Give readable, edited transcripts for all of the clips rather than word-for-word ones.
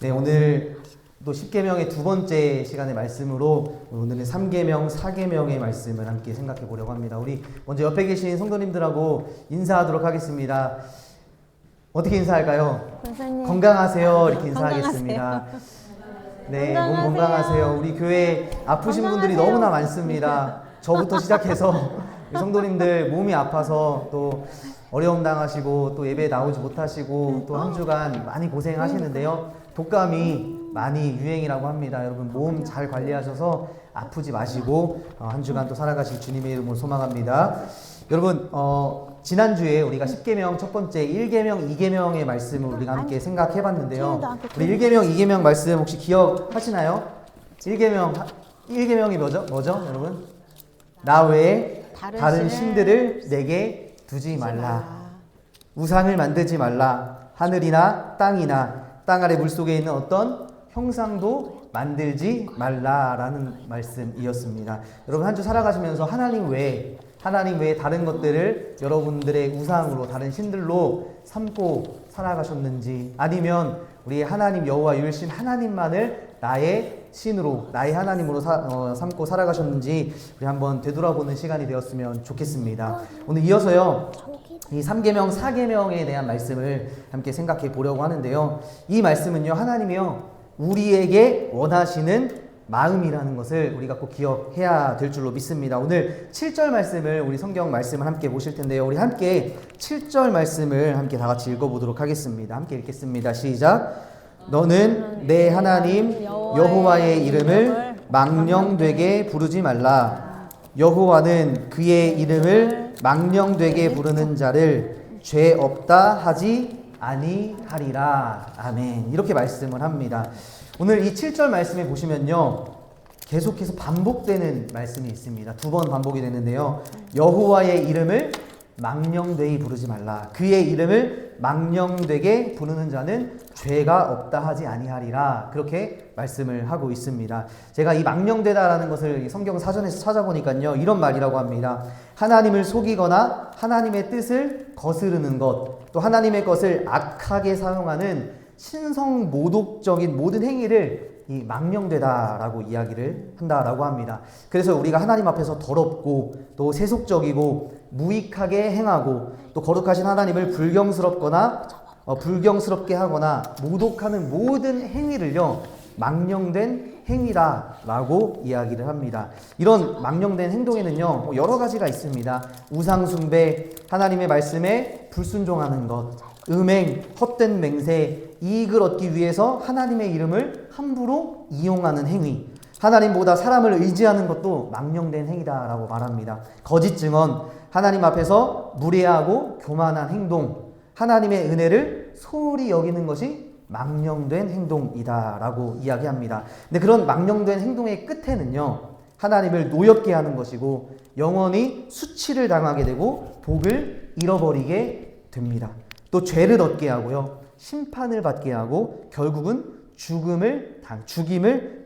네, 오늘 또 10계명의 두 번째 시간의 말씀으로 오늘은 3계명, 4계명의 말씀을 함께 생각해 보려고 합니다. 우리 먼저 옆에 계신 성도님들하고 인사하도록 하겠습니다. 어떻게 인사할까요? 선생님. 건강하세요. 이렇게 인사하겠습니다. 네, 몸 건강하세요. 건강하세요. 우리 교회 아프신 분들이 건강하세요. 너무나 많습니다. 저부터 시작해서 성도님들 몸이 아파서 또 어려움 당하시고 또 예배 나오지 못하시고 또 한 주간 많이 고생하시는데요. 독감이 많이 유행이라고 합니다. 여러분 몸 잘 관리하셔서 아프지 마시고 한 주간 또 살아가실 주님의 이름으로 소망합니다. 여러분 지난주에 우리가 10계명 첫 번째 1계명, 2계명의 말씀을 우리가 함께 생각해 봤는데요. 우리 1계명, 2계명 말씀 혹시 기억하시나요? 1계명이 뭐죠? 여러분? 나 외에 다른 신들을 내게 두지 말라. 우상을 만들지 말라. 하늘이나 땅이나 땅 아래 물속에 있는 어떤 형상도 만들지 말라라는 말씀이었습니다. 여러분 한 주 살아가시면서 하나님 외에 다른 것들을 여러분들의 우상으로 다른 신들로 삼고 살아가셨는지, 아니면 우리 하나님 여호와 유일신 하나님만을 나의 신으로, 나의 하나님으로 삼고 살아가셨는지 우리 한번 되돌아보는 시간이 되었으면 좋겠습니다. 오늘 이어서요 이 3계명, 4계명에 대한 말씀을 함께 생각해 보려고 하는데요. 이 말씀은요, 하나님이요 우리에게 원하시는 마음이라는 것을 우리가 꼭 기억해야 될 줄로 믿습니다. 오늘 7절 말씀을, 우리 성경 말씀을 함께 보실 텐데요. 우리 함께 7절 말씀을 함께 다 같이 읽어보도록 하겠습니다. 함께 읽겠습니다. 시작. 너는 내 하나님 여호와의 이름을 망령되게 부르지 말라. 여호와는 그의 이름을 망령되게 부르는 자를 죄 없다 하지 아니하리라. 아멘. 이렇게 말씀을 합니다. 오늘 이 7절 말씀에 보시면요 계속해서 반복되는 말씀이 있습니다. 두 번 반복이 되는데요. 여호와의 이름을 망령되이 부르지 말라. 그의 이름을 망령되게 부르는 자는 죄가 없다 하지 아니하리라. 그렇게 말씀을 하고 있습니다. 제가 이 망령되다라는 것을 성경 사전에서 찾아보니까요 이런 말이라고 합니다. 하나님을 속이거나 하나님의 뜻을 거스르는 것, 또 하나님의 것을 악하게 사용하는 신성 모독적인 모든 행위를 이 망령되다라고 이야기를 한다라고 합니다. 그래서 우리가 하나님 앞에서 더럽고 또 세속적이고 무익하게 행하고 또 거룩하신 하나님을 불경스럽게 하거나 모독하는 모든 행위를요 망령된 행위다라고 이야기를 합니다. 이런 망령된 행동에는요 여러 가지가 있습니다. 우상숭배, 하나님의 말씀에 불순종하는 것, 음행, 헛된 맹세, 이익을 얻기 위해서 하나님의 이름을 함부로 이용하는 행위, 하나님보다 사람을 의지하는 것도 망령된 행위다라고 말합니다. 거짓 증언, 하나님 앞에서 무례하고 교만한 행동, 하나님의 은혜를 소홀히 여기는 것이 망령된 행동이다라고 이야기합니다. 근데 그런 망령된 행동의 끝에는요 하나님을 노엽게 하는 것이고 영원히 수치를 당하게 되고 복을 잃어버리게 됩니다. 또 죄를 얻게 하고요 심판을 받게 하고 결국은 죽임을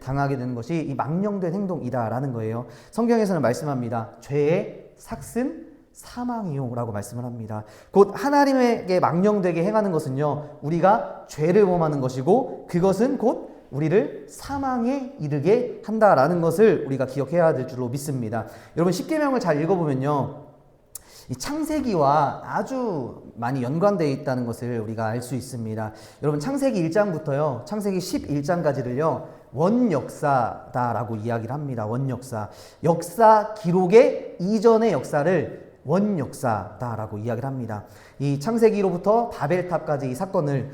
당하게 되는 것이 이 망령된 행동이다라는 거예요. 성경에서는 말씀합니다. 죄의 삭은 사망이요 라고 말씀을 합니다. 곧 하나님에게 망령되게 행하는 것은요 우리가 죄를 범하는 것이고 그것은 곧 우리를 사망에 이르게 한다라는 것을 우리가 기억해야 될 줄로 믿습니다. 여러분 10계명을 잘 읽어보면요 이 창세기와 아주 많이 연관되어 있다는 것을 우리가 알 수 있습니다. 여러분 창세기 1장부터요 창세기 11장까지를요 원역사다라고 이야기를 합니다. 원역사, 역사 기록의 이전의 역사를 원역사다라고 이야기를 합니다. 이 창세기로부터 바벨탑까지 이 사건을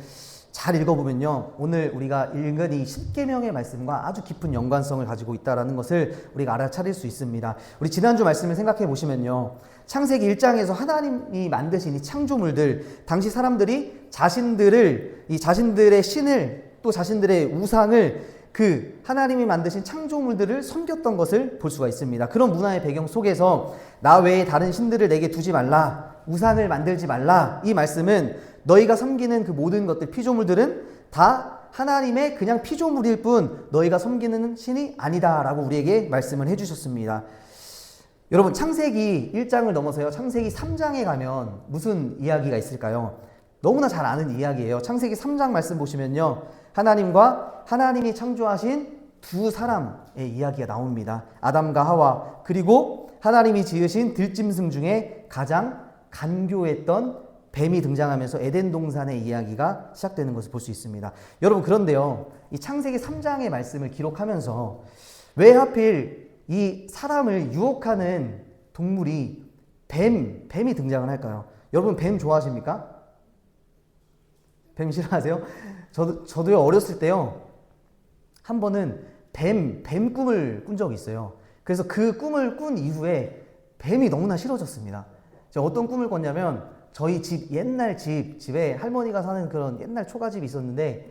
잘 읽어보면요 오늘 우리가 읽은 이 10계명의 말씀과 아주 깊은 연관성을 가지고 있다는 것을 우리가 알아차릴 수 있습니다. 우리 지난주 말씀을 생각해 보시면요 창세기 1장에서 하나님이 만드신 이 창조물들, 당시 사람들이 자신들의 신을 또 자신들의 우상을 그 하나님이 만드신 창조물들을 섬겼던 것을 볼 수가 있습니다. 그런 문화의 배경 속에서 나 외에 다른 신들을 내게 두지 말라, 우상을 만들지 말라, 이 말씀은 너희가 섬기는 그 모든 것들, 피조물들은 다 하나님의 그냥 피조물일 뿐 너희가 섬기는 신이 아니다 라고 우리에게 말씀을 해주셨습니다. 여러분 창세기 1장을 넘어서요 창세기 3장에 가면 무슨 이야기가 있을까요? 너무나 잘 아는 이야기예요. 창세기 3장 말씀 보시면요. 하나님과 하나님이 창조하신 두 사람의 이야기가 나옵니다. 아담과 하와, 그리고 하나님이 지으신 들짐승 중에 가장 간교했던 뱀이 등장하면서 에덴 동산의 이야기가 시작되는 것을 볼 수 있습니다. 여러분, 그런데요, 이 창세기 3장의 말씀을 기록하면서 왜 하필 이 사람을 유혹하는 동물이 뱀이 등장을 할까요? 여러분, 뱀 좋아하십니까? 뱀 싫어하세요? 저도요, 어렸을 때요, 한 번은 뱀 꿈을 꾼 적이 있어요. 그래서 그 꿈을 꾼 이후에 뱀이 너무나 싫어졌습니다. 제가 어떤 꿈을 꿨냐면, 저희 집, 옛날 집에 할머니가 사는 그런 옛날 초가집이 있었는데,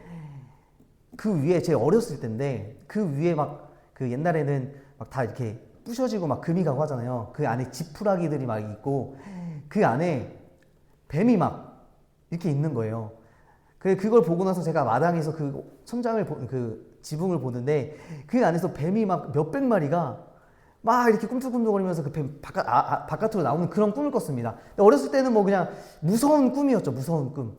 그 위에, 제 어렸을 때인데, 그 위에 막, 그 옛날에는 막 다 이렇게 부셔지고 막 금이 가고 하잖아요. 그 안에 지푸라기들이 막 있고, 그 안에 뱀이 막 이렇게 있는 거예요. 그걸 보고 나서 제가 마당에서 그 천장을, 그 지붕을 보는데, 그 안에서 뱀이 막 몇백 마리가 막 이렇게 꿈틀꿈틀거리면서 그 뱀 바깥으로 나오는 그런 꿈을 꿨습니다. 근데 어렸을 때는 뭐 그냥 무서운 꿈이었죠. 무서운 꿈.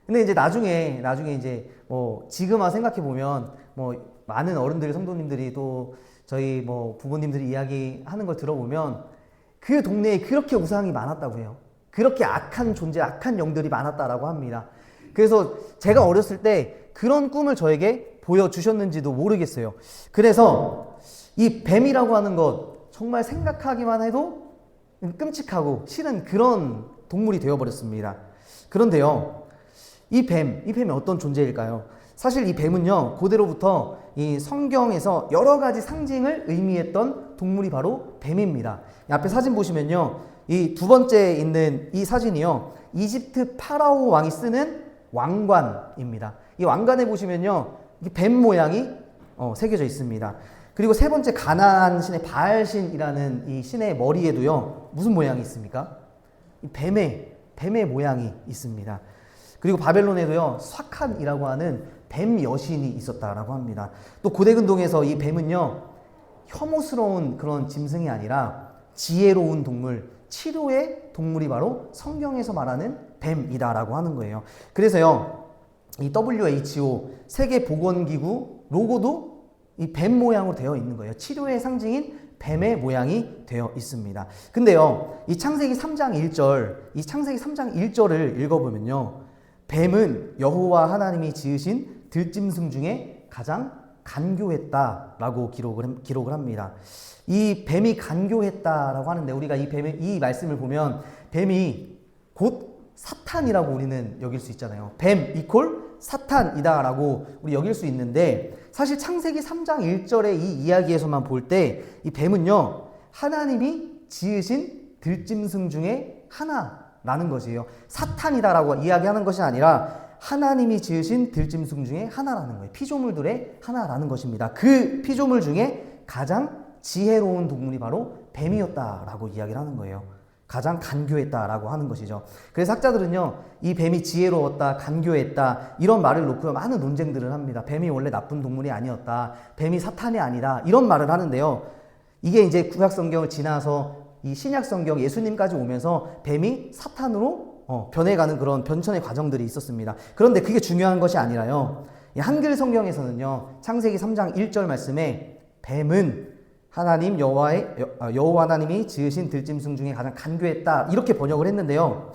근데 이제 나중에 이제 뭐 지금 생각해 보면 뭐 많은 어른들, 성도님들이 또 저희 뭐 부모님들이 이야기하는 걸 들어보면 그 동네에 그렇게 우상이 많았다고 해요. 그렇게 악한 존재, 악한 영들이 많았다라고 합니다. 그래서 제가 어렸을 때 그런 꿈을 저에게 보여주셨는지도 모르겠어요. 그래서 이 뱀이라고 하는 것, 정말 생각하기만 해도 끔찍하고 싫은 그런 동물이 되어버렸습니다. 그런데요, 이 뱀이 어떤 존재일까요? 사실 이 뱀은요, 고대로부터 이 성경에서 여러 가지 상징을 의미했던 동물이 바로 뱀입니다. 앞에 사진 보시면요, 이 두 번째 있는 이 사진이요, 이집트 파라오 왕이 쓰는 왕관입니다. 이 왕관에 보시면요, 뱀 모양이 새겨져 있습니다. 그리고 세 번째, 가나안 신의 바알신이라는 이 신의 머리에도요, 무슨 모양이 있습니까? 이 뱀의 모양이 있습니다. 그리고 바벨론에도요, 쏴칸이라고 하는 뱀 여신이 있었다라고 합니다. 또 고대근동에서 이 뱀은요, 혐오스러운 그런 짐승이 아니라 지혜로운 동물, 치료의 동물이 바로 성경에서 말하는 뱀이다라고 하는 거예요. 그래서요, 이 WHO 세계보건기구 로고도 이 뱀 모양으로 되어 있는 거예요. 치료의 상징인 뱀의 모양이 되어 있습니다. 근데요, 이 창세기 3장 1절을 읽어보면요, 뱀은 여호와 하나님이 지으신 들짐승 중에 가장 간교했다라고 기록을 합니다. 이 뱀이 간교했다라고 하는데, 우리가 이 말씀을 보면 뱀이 곧 사탄이라고 우리는 여길 수 있잖아요. 뱀 이퀄 사탄이다라고 우리 여길 수 있는데, 사실 창세기 3장 1절의 이 이야기에서만 볼 때 이 뱀은요, 하나님이 지으신 들짐승 중에 하나라는 것이에요. 사탄이다라고 이야기하는 것이 아니라 하나님이 지으신 들짐승 중에 하나라는 거예요. 피조물들의 하나라는 것입니다. 그 피조물 중에 가장 지혜로운 동물이 바로 뱀이었다라고 이야기를 하는 거예요. 가장 간교했다라고 하는 것이죠. 그래서 학자들은요, 이 뱀이 지혜로웠다, 간교했다, 이런 말을 놓고 많은 논쟁들을 합니다. 뱀이 원래 나쁜 동물이 아니었다, 뱀이 사탄이 아니다, 이런 말을 하는데요. 이게 이제 구약 성경을 지나서 이 신약 성경, 예수님까지 오면서 뱀이 사탄으로 변해가는 그런 변천의 과정들이 있었습니다. 그런데 그게 중요한 것이 아니라요, 이 한글 성경에서는요, 창세기 3장 1절 말씀에 뱀은 하나님 여호와 하나님이 지으신 들짐승 중에 가장 간교했다, 이렇게 번역을 했는데요,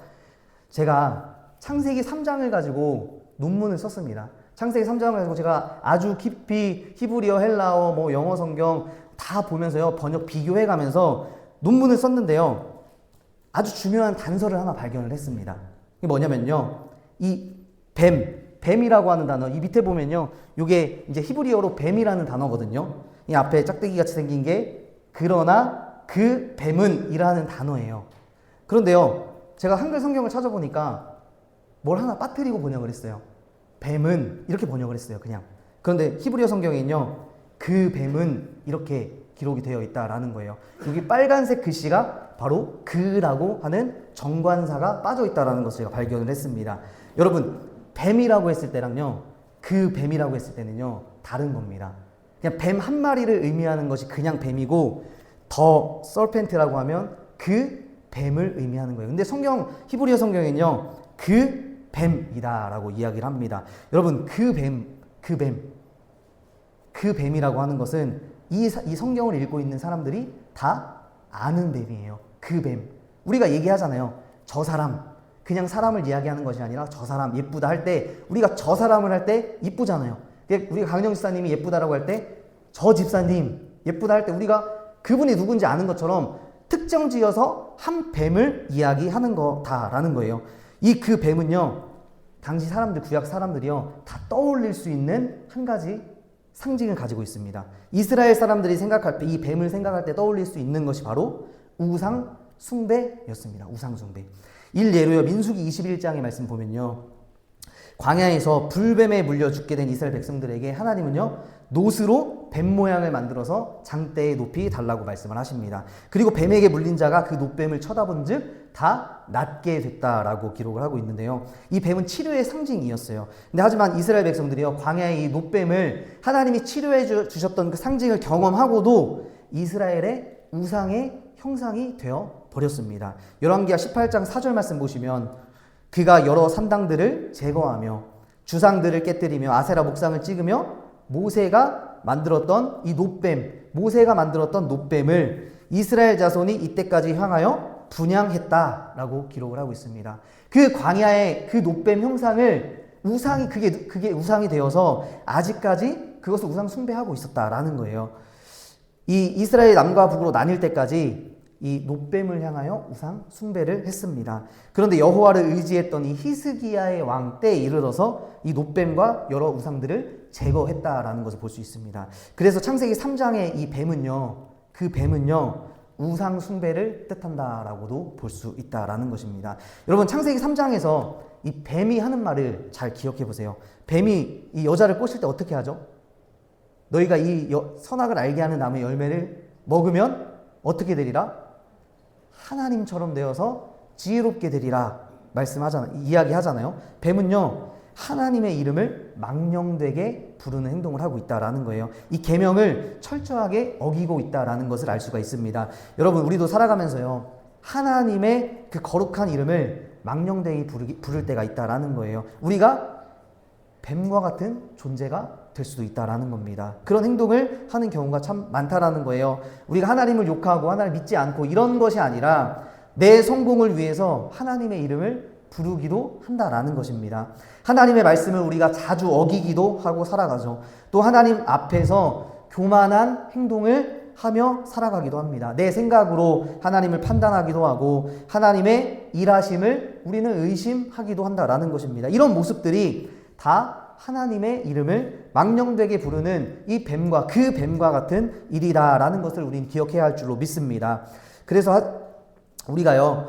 제가 창세기 3장을 가지고 논문을 썼습니다. 창세기 3장을 가지고 제가 아주 깊이 히브리어, 헬라어, 뭐 영어 성경 다 보면서요, 번역 비교해 가면서 논문을 썼는데요, 아주 중요한 단서를 하나 발견을 했습니다. 이게 뭐냐면요, 이 뱀이라고 하는 단어, 이 밑에 보면요, 이게 이제 히브리어로 뱀이라는 단어거든요. 이 앞에 짝대기 같이 생긴 게 그러나 그 뱀은 이라는 단어예요. 그런데요, 제가 한글 성경을 찾아보니까 뭘 하나 빠뜨리고 번역을 했어요. 뱀은 이렇게 번역을 했어요, 그냥. 그런데 히브리어 성경에는요, 그 뱀은 이렇게 기록이 되어 있다라는 거예요. 여기 빨간색 글씨가 바로 그라고 하는 정관사가 빠져 있다라는 것을 제가 발견을 했습니다. 여러분, 뱀이라고 했을 때랑요, 그 뱀이라고 했을 때는요, 다른 겁니다. 그냥 뱀 한 마리를 의미하는 것이 그냥 뱀이고, 더 서펜트라고 하면 그 뱀을 의미하는 거예요. 근데 히브리어 성경에는요, 그 뱀이다라고 이야기를 합니다. 여러분 그 뱀이라고 하는 것은 이 성경을 읽고 있는 사람들이 다 아는 뱀이에요. 그 뱀. 우리가 얘기하잖아요. 저 사람. 그냥 사람을 이야기하는 것이 아니라 저 사람 예쁘다 할 때 우리가 저 사람을 할 때 이쁘잖아요. 우리가 강영 집사님이 예쁘다라고 할 때 저 집사님 예쁘다 할 때 우리가 그분이 누군지 아는 것처럼 특정 지어서 한 뱀을 이야기하는 거다라는 거예요. 이 그 뱀은요, 당시 사람들, 구약 사람들이요, 다 떠올릴 수 있는 한 가지 상징을 가지고 있습니다. 이스라엘 사람들이 생각할 때, 이 뱀을 생각할 때 떠올릴 수 있는 것이 바로 우상 숭배였습니다. 우상 숭배. 일예로요, 민수기 21장의 말씀 보면요, 광야에서 불뱀에 물려 죽게 된 이스라엘 백성들에게 하나님은요, 노스로 뱀 모양을 만들어서 장대에 높이 달라고 말씀을 하십니다. 그리고 뱀에게 물린 자가 그 노뱀을 쳐다본 즉 다 낫게 됐다라고 기록을 하고 있는데요. 이 뱀은 치료의 상징이었어요. 근데 하지만 이스라엘 백성들이요, 광야의 이 노뱀을 하나님이 치료해 주셨던 그 상징을 경험하고도 이스라엘의 우상의 형상이 되어 버렸습니다. 열왕기하 18장 4절 말씀 보시면 그가 여러 산당들을 제거하며 주상들을 깨뜨리며 아세라 목상을 찍으며 모세가 만들었던 노뱀을 이스라엘 자손이 이때까지 향하여 분향했다라고 기록을 하고 있습니다. 그 광야의 그 노뱀 형상을 그게 우상이 되어서 아직까지 그것을 우상 숭배하고 있었다라는 거예요. 이 이스라엘 남과 북으로 나뉠 때까지 이 노뱀을 향하여 우상 숭배를 했습니다. 그런데 여호와를 의지했던 이 히스기야의 왕 때에 이르러서 이 노뱀과 여러 우상들을 제거했다라는 것을 볼 수 있습니다. 그래서 창세기 3장의 이 뱀은요, 우상 숭배를 뜻한다라고도 볼 수 있다라는 것입니다. 여러분, 창세기 3장에서 이 뱀이 하는 말을 잘 기억해 보세요. 뱀이 이 여자를 꼬실 때 어떻게 하죠? 너희가 이 선악을 알게 하는 나무의 열매를 먹으면 어떻게 되리라? 하나님처럼 되어서 지혜롭게 되리라 이야기하잖아요. 뱀은요, 하나님의 이름을 망령되게 부르는 행동을 하고 있다라는 거예요. 이 계명을 철저하게 어기고 있다라는 것을 알 수가 있습니다. 여러분, 우리도 살아가면서요, 하나님의 그 거룩한 이름을 망령되게 부를 때가 있다라는 거예요. 우리가 뱀과 같은 존재가 될 수도 있다라는 겁니다. 그런 행동을 하는 경우가 참 많다라는 거예요. 우리가 하나님을 욕하고 하나님을 믿지 않고 이런 것이 아니라 내 성공을 위해서 하나님의 이름을 부르기도 한다라는 것입니다. 하나님의 말씀을 우리가 자주 어기기도 하고 살아가죠. 또 하나님 앞에서 교만한 행동을 하며 살아가기도 합니다. 내 생각으로 하나님을 판단하기도 하고 하나님의 일하심을 우리는 의심하기도 한다라는 것입니다. 이런 모습들이 다 하나님의 이름을 망령되게 부르는 이 뱀과 같은 일이다라는 것을 우리는 기억해야 할 줄로 믿습니다. 그래서 우리가요,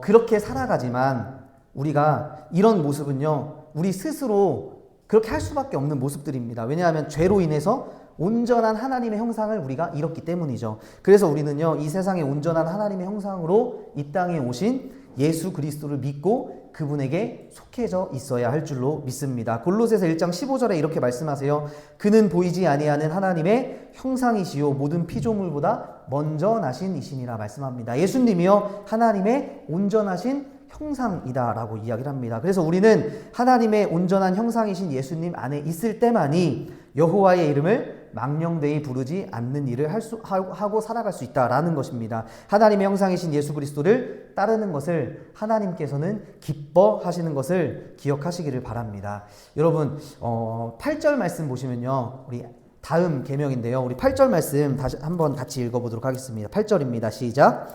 그렇게 살아가지만 우리가 이런 모습은요, 우리 스스로 그렇게 할 수밖에 없는 모습들입니다. 왜냐하면 죄로 인해서 온전한 하나님의 형상을 우리가 잃었기 때문이죠. 그래서 우리는요, 이 세상에 온전한 하나님의 형상으로 이 땅에 오신 예수 그리스도를 믿고 그분에게 속해져 있어야 할 줄로 믿습니다. 골로새서 1장 15절에 이렇게 말씀하세요. 그는 보이지 아니하는 하나님의 형상이시요 모든 피조물보다 먼저 나신 이시니라 말씀합니다. 예수님이요, 하나님의 온전하신 형상이다라고 이야기를 합니다. 그래서 우리는 하나님의 온전한 형상이신 예수님 안에 있을 때만이 여호와의 이름을 망령되이 부르지 않는 일을 하고 살아갈 수 있다라는 것입니다. 하나님의 형상이신 예수 그리스도를 따르는 것을 하나님께서는 기뻐하시는 것을 기억하시기를 바랍니다. 여러분, 8절 말씀 보시면요, 우리 다음 계명인데요, 우리 8절 말씀 다시 한번 같이 읽어보도록 하겠습니다. 8절입니다. 시작.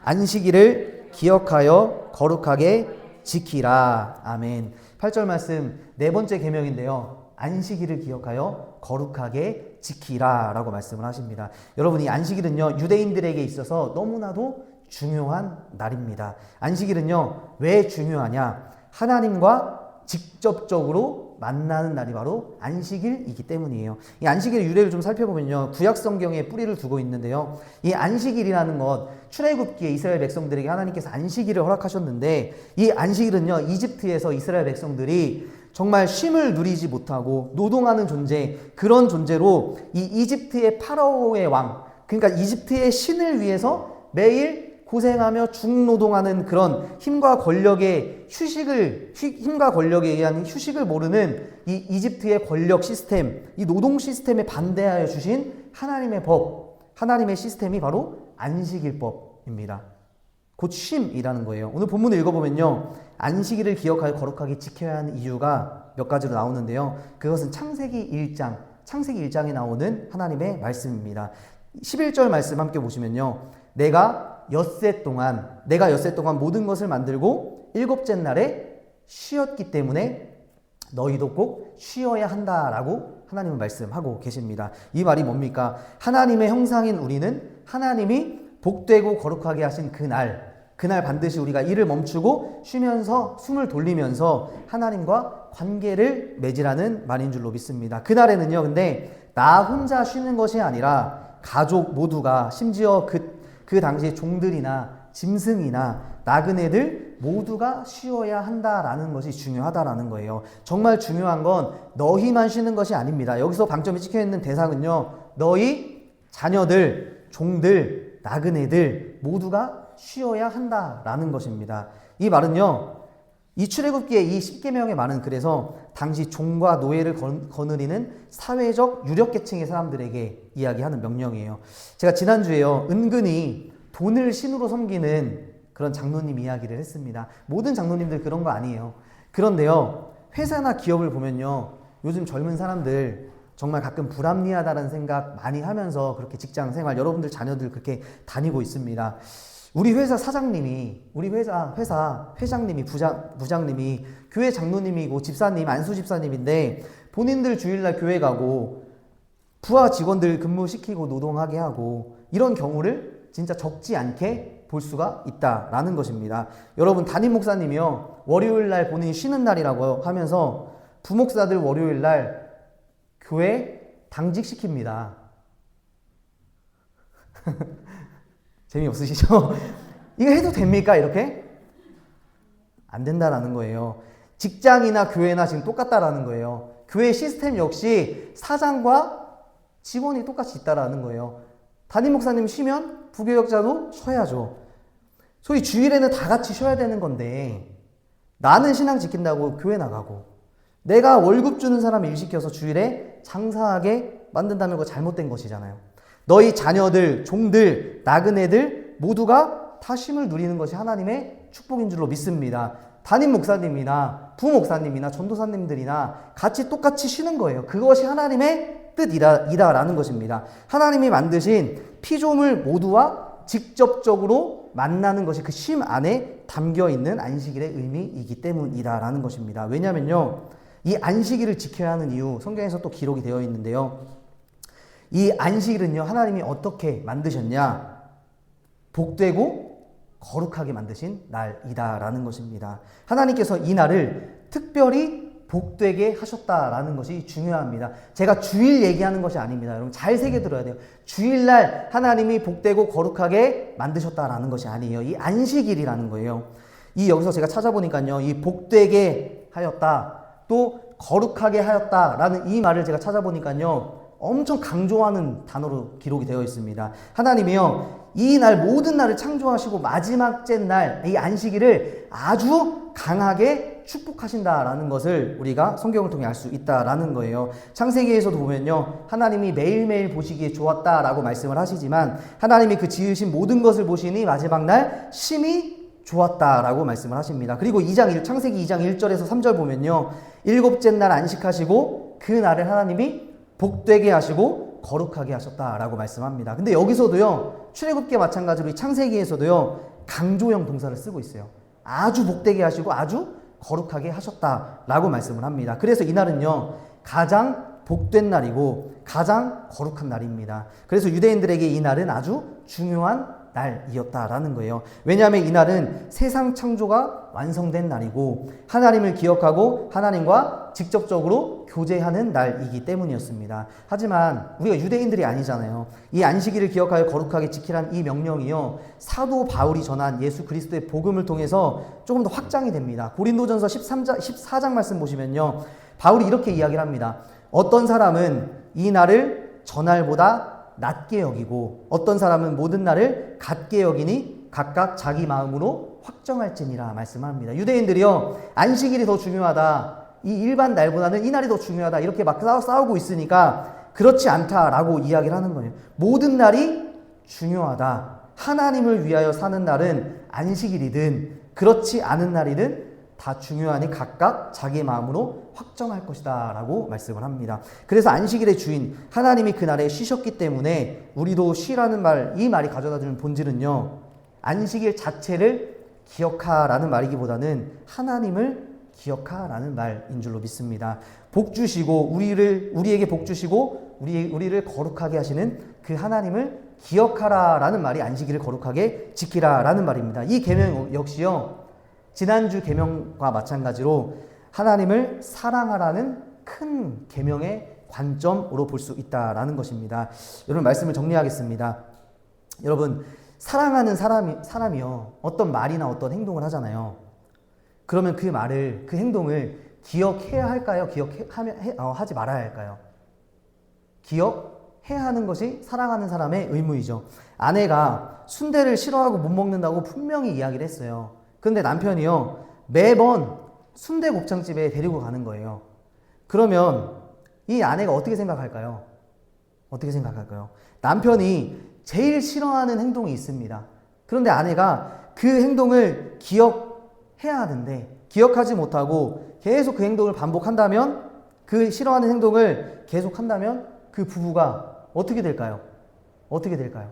안식일을 기억하여 거룩하게 지키라. 아멘. 8절 말씀 네 번째 계명인데요, 안식일을 기억하여 거룩하게 지키라 라고 말씀을 하십니다. 여러분, 이 안식일은요, 유대인들에게 있어서 너무나도 중요한 날입니다. 안식일은요, 왜 중요하냐? 하나님과 직접적으로 만나는 날이 바로 안식일이기 때문이에요. 이 안식일의 유래를 좀 살펴보면요, 구약 성경에 뿌리를 두고 있는데요, 이 안식일이라는 것, 출애굽기에 이스라엘 백성들에게 하나님께서 안식일을 허락하셨는데, 이 안식일은요, 이집트에서 이스라엘 백성들이 정말 쉼을 누리지 못하고 노동하는 존재, 그런 존재로 이 이집트의 파라오의 왕, 그러니까 이집트의 신을 위해서 매일 고생하며 중노동하는 그런 힘과 권력에 의한 휴식을 모르는 이 이집트의 권력 시스템, 이 노동 시스템에 반대하여 주신 하나님의 법, 하나님의 시스템이 바로 안식일법입니다. 곧 쉼이라는 거예요. 오늘 본문을 읽어보면요, 안식일을 기억하여 거룩하게 지켜야 하는 이유가 몇 가지로 나오는데요. 그것은 창세기 1장에 나오는 하나님의 말씀입니다. 11절 말씀 함께 보시면요, 내가 엿새 동안 모든 것을 만들고 일곱째 날에 쉬었기 때문에 너희도 꼭 쉬어야 한다라고 하나님은 말씀하고 계십니다. 이 말이 뭡니까? 하나님의 형상인 우리는 하나님이 복되고 거룩하게 하신 그날 반드시 우리가 일을 멈추고 쉬면서 숨을 돌리면서 하나님과 관계를 맺으라는 말인 줄로 믿습니다. 그날에는요, 근데 나 혼자 쉬는 것이 아니라 가족 모두가, 심지어 그 당시 종들이나 짐승이나 나그네들 모두가 쉬어야 한다라는 것이 중요하다라는 거예요. 정말 중요한 건 너희만 쉬는 것이 아닙니다. 여기서 방점이 찍혀있는 대상은요, 너희 자녀들, 종들, 나그네들 모두가 쉬어야 한다라는 것입니다. 이 말은요, 이 출애굽기의 이 10계명의 말은 그래서 당시 종과 노예를 거느리는 사회적 유력계층의 사람들에게 이야기하는 명령이에요. 제가 지난주에요, 은근히 돈을 신으로 섬기는 그런 장로님 이야기를 했습니다. 모든 장로님들 그런 거 아니에요. 그런데요, 회사나 기업을 보면요, 요즘 젊은 사람들 정말 가끔 불합리하다는 생각 많이 하면서 그렇게 직장 생활, 여러분들 자녀들 그렇게 다니고 있습니다. 우리 회사 사장님이, 우리 회사 회장님이, 부장님이 교회 장로님이고 집사님, 안수 집사님인데 본인들 주일날 교회 가고 부하 직원들 근무시키고 노동하게 하고, 이런 경우를 진짜 적지 않게 볼 수가 있다라는 것입니다. 여러분, 담임 목사님이요, 월요일날 본인이 쉬는 날이라고 하면서 부목사들 월요일날 교회 당직시킵니다. 재미없으시죠? 이거 해도 됩니까? 이렇게? 안 된다라는 거예요. 직장이나 교회나 지금 똑같다라는 거예요. 교회 시스템 역시 사장과 직원이 똑같이 있다라는 거예요. 담임 목사님 쉬면 부교역자도 쉬어야죠. 소위 주일에는 다 같이 쉬어야 되는 건데, 나는 신앙 지킨다고 교회 나가고 내가 월급 주는 사람 일 시켜서 주일에 장사하게 만든다면 그거 잘못된 것이잖아요. 너희 자녀들, 종들, 나그네들 모두가 다 쉼을 누리는 것이 하나님의 축복인 줄로 믿습니다. 담임 목사님이나 부목사님이나 전도사님들이나 같이 똑같이 쉬는 거예요. 그것이 하나님의 뜻이다라는 것입니다. 하나님이 만드신 피조물 모두와 직접적으로 만나는 것이 그 쉼 안에 담겨있는 안식일의 의미이기 때문이다라는 것입니다. 왜냐면요, 이 안식일을 지켜야 하는 이유, 성경에서 또 기록이 되어 있는데요, 이 안식일은요, 하나님이 어떻게 만드셨냐? 복되고 거룩하게 만드신 날이다라는 것입니다. 하나님께서 이 날을 특별히 복되게 하셨다라는 것이 중요합니다. 제가 주일 얘기하는 것이 아닙니다. 여러분 잘 새겨 들어야 돼요. 주일날 하나님이 복되고 거룩하게 만드셨다라는 것이 아니에요. 이 안식일이라는 거예요. 이 여기서 제가 찾아보니까요, 이 복되게 하였다, 또 거룩하게 하였다라는 이 말을 제가 찾아보니까요, 엄청 강조하는 단어로 기록이 되어 있습니다. 하나님이요, 이 날 모든 날을 창조하시고 마지막째 날, 이 안식일을 아주 강하게 축복하신다라는 것을 우리가 성경을 통해 알 수 있다라는 거예요. 창세기에서도 보면요, 하나님이 매일매일 보시기에 좋았다라고 말씀을 하시지만 하나님이 그 지으신 모든 것을 보시니 마지막 날 심히 좋았다라고 말씀을 하십니다. 그리고 창세기 2장 1절에서 3절 보면요, 일곱째 날 안식하시고 그 날을 하나님이 복되게 하시고 거룩하게 하셨다라고 말씀합니다. 근데 여기서도요, 출애굽기와 마찬가지로 이 창세기에서도요, 강조형 동사를 쓰고 있어요. 아주 복되게 하시고 아주 거룩하게 하셨다라고 말씀을 합니다. 그래서 이 날은요, 가장 복된 날이고 가장 거룩한 날입니다. 그래서 유대인들에게 이 날은 아주 중요한 날이었다라는 거예요. 왜냐하면 이 날은 세상 창조가 완성된 날이고 하나님을 기억하고 하나님과 직접적으로 교제하는 날이기 때문이었습니다. 하지만 우리가 유대인들이 아니잖아요. 이 안식일을 기억하여 거룩하게 지키라는 이 명령이요, 사도 바울이 전한 예수 그리스도의 복음을 통해서 조금 더 확장이 됩니다. 고린도전서 14장 말씀 보시면요, 바울이 이렇게 이야기를 합니다. 어떤 사람은 이 날을 전날보다 낮게 여기고 어떤 사람은 모든 날을 같게 여기니 각각 자기 마음으로 확정할지니라 말씀합니다. 유대인들이요, 안식일이 더 중요하다, 이 일반 날보다는 이 날이 더 중요하다, 이렇게 막 싸우고 있으니까 그렇지 않다라고 이야기를 하는 거예요. 모든 날이 중요하다. 하나님을 위하여 사는 날은 안식일이든 그렇지 않은 날이든 다 중요하니 각각 자기 마음으로 확정할 것이다 라고 말씀을 합니다. 그래서 안식일의 주인 하나님이 그날에 쉬셨기 때문에 우리도 쉬라는 말, 이 말이 가져다주는 본질은요, 안식일 자체를 기억하라는 말이기보다는 하나님을 기억하라는 말인 줄로 믿습니다. 복 주시고 우리에게 복 주시고 우리를 거룩하게 하시는 그 하나님을 기억하라라는 말이 안식일을 거룩하게 지키라라는 말입니다. 이 계명 역시요, 지난주 계명과 마찬가지로 하나님을 사랑하라는 큰 계명의 관점으로 볼 수 있다라는 것입니다. 여러분, 말씀을 정리하겠습니다. 여러분, 사랑하는 사람이요, 어떤 말이나 어떤 행동을 하잖아요. 그러면 그 말을, 그 행동을 기억해야 할까요? 하지 말아야 할까요? 기억해야 하는 것이 사랑하는 사람의 의무이죠. 아내가 순대를 싫어하고 못 먹는다고 분명히 이야기를 했어요. 근데 남편이요, 매번 순대 곱창집에 데리고 가는 거예요. 그러면 이 아내가 어떻게 생각할까요? 어떻게 생각할까요? 남편이 제일 싫어하는 행동이 있습니다. 그런데 아내가 그 행동을 기억해야 하는데 기억하지 못하고 계속 그 행동을 반복한다면, 그 싫어하는 행동을 계속한다면 그 부부가 어떻게 될까요? 어떻게 될까요?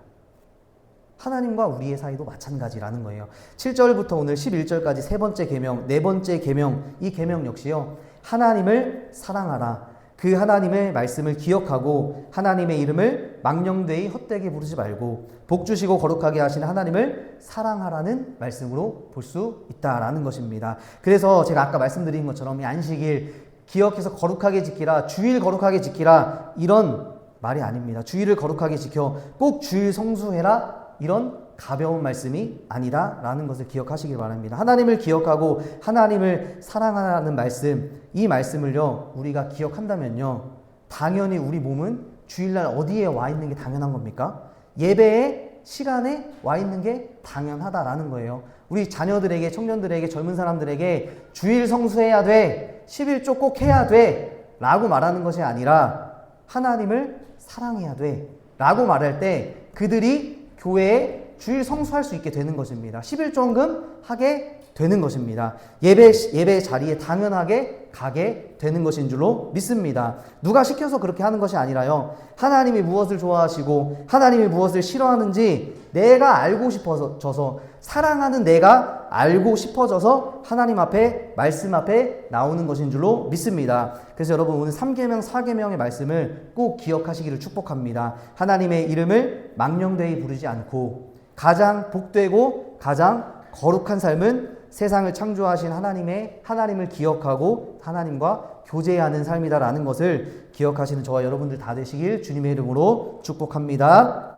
하나님과 우리의 사이도 마찬가지라는 거예요. 7절부터 오늘 11절까지 세 번째 계명, 네 번째 계명, 이 계명 역시요, 하나님을 사랑하라. 그 하나님의 말씀을 기억하고 하나님의 이름을 망령되이 헛되게 부르지 말고 복 주시고 거룩하게 하시는 하나님을 사랑하라는 말씀으로 볼 수 있다라는 것입니다. 그래서 제가 아까 말씀드린 것처럼 이 안식일 기억해서 거룩하게 지키라, 주일 거룩하게 지키라, 이런 말이 아닙니다. 주일을 거룩하게 지켜 꼭 주일 성수해라, 이런 가벼운 말씀이 아니다라는 것을 기억하시길 바랍니다. 하나님을 기억하고 하나님을 사랑하는 말씀, 이 말씀을요, 우리가 기억한다면요, 당연히 우리 몸은 주일날 어디에 와 있는 게 당연한 겁니까? 예배의 시간에 와 있는 게 당연하다라는 거예요. 우리 자녀들에게, 청년들에게, 젊은 사람들에게 주일 성수해야 돼, 11조 꼭 해야 돼 라고 말하는 것이 아니라 하나님을 사랑해야 돼 라고 말할 때 그들이 교회에 주일 성수할 수 있게 되는 것입니다. 11조헌금 하게 되는 것입니다. 예배 자리에 당연하게 가게 되는 것인 줄로 믿습니다. 누가 시켜서 그렇게 하는 것이 아니라요, 하나님이 무엇을 좋아하시고 하나님이 무엇을 싫어하는지 내가 알고 싶어져서, 사랑하는 내가 알고 싶어져서 하나님 앞에, 말씀 앞에 나오는 것인 줄로 믿습니다. 그래서 여러분, 오늘 3계명 4계명의 말씀을 꼭 기억하시기를 축복합니다. 하나님의 이름을 망령되이 부르지 않고 가장 복되고 가장 거룩한 삶은 세상을 창조하신 하나님을 기억하고 하나님과 교제하는 삶이다라는 것을 기억하시는 저와 여러분들 다 되시길 주님의 이름으로 축복합니다.